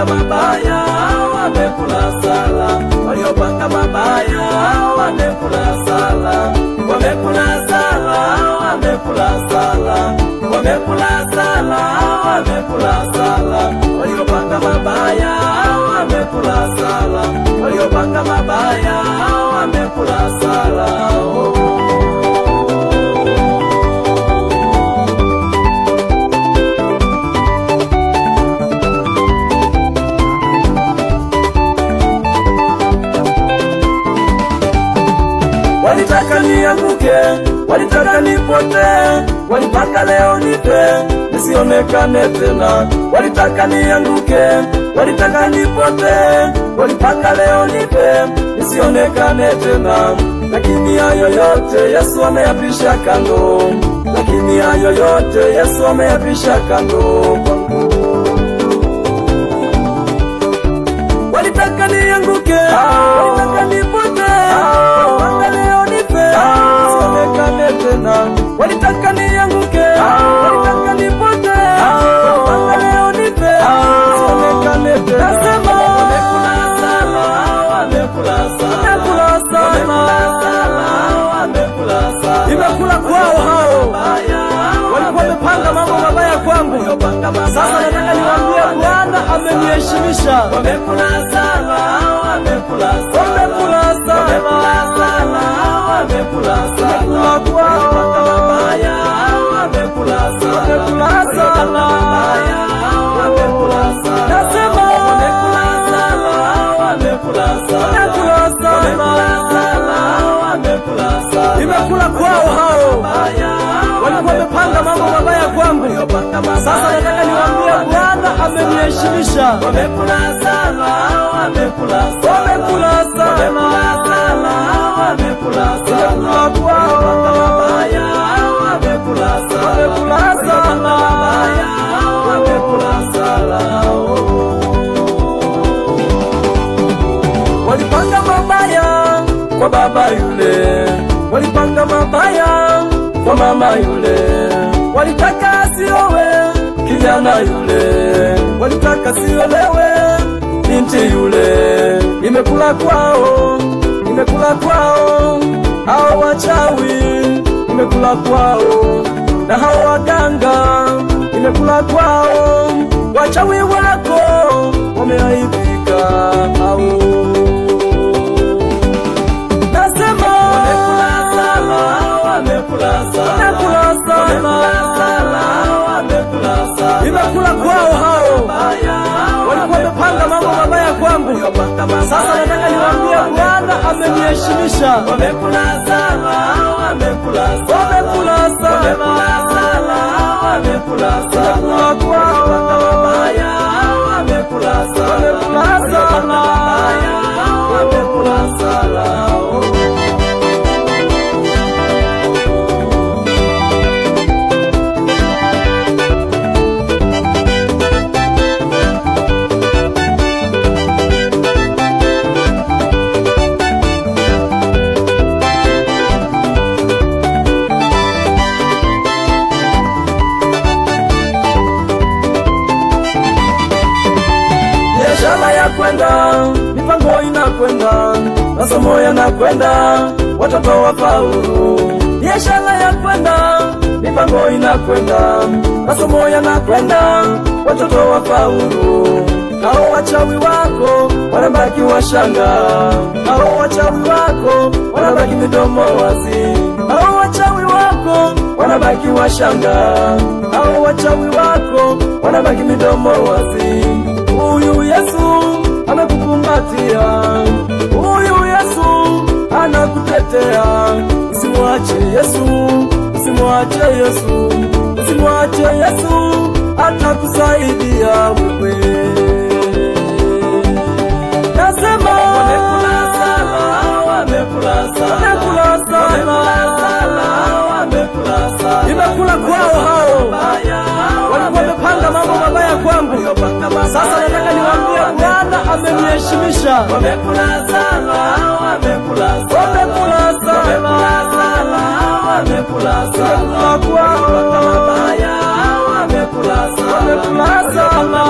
waliopanga mabaya wamekula sala, waliopanga mabaya wamekula sala, wamekula sala, wamekula sala, wamekula sala, wamekula sala, waliopanga mabaya wamekula sala, waliopanga mabaya wamekula sala. Walitaka nianguke, walitaka nipote, walipaka leo nipe, nisionekane tena. Walitaka nianguke, walitaka nipote, walipaka leo nipe, nisionekane tena. Lakini hayo yote Yesu ameyapisha kando, lakini hayo yote Yesu ameyapisha kando. Walitaka nianguke, walitaka nipote, walitaka nianguke, walitaka nipote, walitaka leo nipe, nisionekane tena. Nasema wamekula sala, wamekula sala, wamekula sala, wamekula sala. Imekula kwao hao, walikuwa wamepanga mambo mabaya kwangu. Sasa nataka niwaambie Bwana ameniheshimisha. Wamekula sala, wamekula sala, wamekula sala, wamekula sala, wamepanga mabaya wamekula sala, wamekula sala, wamekula sala. Nasema wamekula sala, wamekula sala, wamekula sala, wamekula sala. Imekula kwao hao, walikuwa wamepanga mambo mabaya kwangu. Sasa nataka niwaambie Bwana ameniheshimisha. Wamekula sala, wamekula sala, wamekula sala, wamekula sala, wamepanga mabaya wamekula sala, wamekula sala, wamekula sala. Walipanga mabaya kwa baba yule, walipanga mabaya kwa mama yule, walitaka asiowe kijana yule, walitaka siolewe binti yule. Imekula kwao, imekula kwao hao wachawi, imekula kwao na hao waganga, imekula kwao. Wachawi wako wameaibika hao. Nasema wamekula sala, wamekula sala, wamekula sala, wamekula sala. Imekula kwao hao, walikuwa wamepanga mambo mabaya kwangu. Sasa nataka niwaambie Bwana ameniheshimisha. Wamekula sala, wamekula sala, wamekula sala, wamekula sala, wamepanga mabaya wamekula sala, wamekula sala, wamekula sala. Mipango inakwenda, masomo yanakwenda, watoto wafaulu. Biashara yakwenda, mipango inakwenda, masomo yanakwenda, watoto wafaulu. Hao wachawi wako wanabaki washanga, hao wachawi wako wanabaki midomo wazi, hao wachawi wako wanabaki washanga, hao wachawi wako wanabaki midomo wazi. Huyu Yesu amekukumbatia, huyu Yesu anakutetea. Usimwache Yesu, usimwache Yesu, usimwache Yesu, atakusaidia wewe. Nasema wamekula sala, wamekula sala, wamekula sala, wamekula sala. Imekula kwao hao, walikuwa wamepanga mambo mabaya kwangu. Sasa nataka niwaambie Bwana ameniheshimisha. Wamekula sala, wamekula sala, wamekula sala, wamekula sala, wamekula mabaya wamekula sala, wamekula sala.